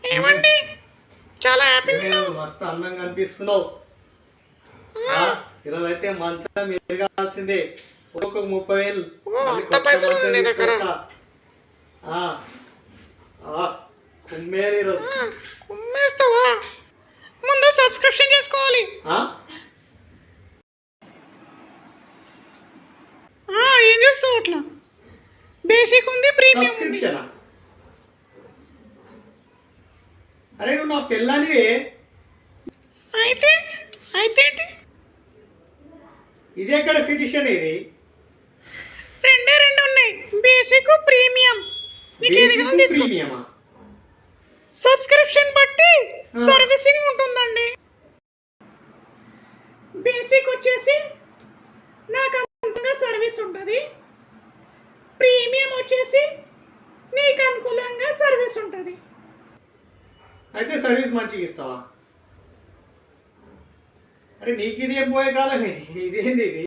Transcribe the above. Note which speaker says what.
Speaker 1: ఏమండి చాలా హ్యాపీగా
Speaker 2: నువ్వు
Speaker 1: ఉన్నావు.
Speaker 2: మస్తు అందంగా అనిపిస్తున్నావు. ఈరోజు అయితే మంచం ఎరగాల్సిందే. ఒక 30,000 మళ్ళీ
Speaker 1: అంత
Speaker 2: కొత్త
Speaker 1: పైసలు
Speaker 2: మంచం
Speaker 1: నీ దగ్గర?
Speaker 2: తీసుకొస్తా. ఆ, ఆ, కుమ్మేరు ఈరోజు.
Speaker 1: కుమ్మేస్తావా? ముందు సబ్స్క్రిప్షన్ చేసుకోవాలి.
Speaker 2: ఆ?
Speaker 1: ఏం చేస్తావు అట్లా? బేసిక్ ఉంది, ప్రీమియం ఉంది.
Speaker 2: సబ్స్క్రిప్షనా? అరే నువ్వు నా పిల్లనివే.
Speaker 1: అయితే అయితే ఏంటి?
Speaker 2: ఇది ఎక్కడ ఫిటిషన్ ఇది?
Speaker 1: రెండు ఉన్నాయి, బేసిక్ ప్రీమియం. నీకు ఏది కావాలో తీసుకో.
Speaker 2: ప్రీమియమా?
Speaker 1: సబ్స్క్రిప్షన్ బట్టి సర్వీసింగ్ ఉంటుందండి. బేసిక్ వచ్చేసి నాకు అంతగా సర్వీస్ ఉంటుంది. ప్రీమియం వచ్చేసి నీకు అనుకూలంగా సర్వీస్ ఉంటుంది.
Speaker 2: అయితే సర్వీస్ మంచిగా ఇస్తావా? అరే నీకు ఇది ఏం పోయే కాలం, ఇదేంది ఇది?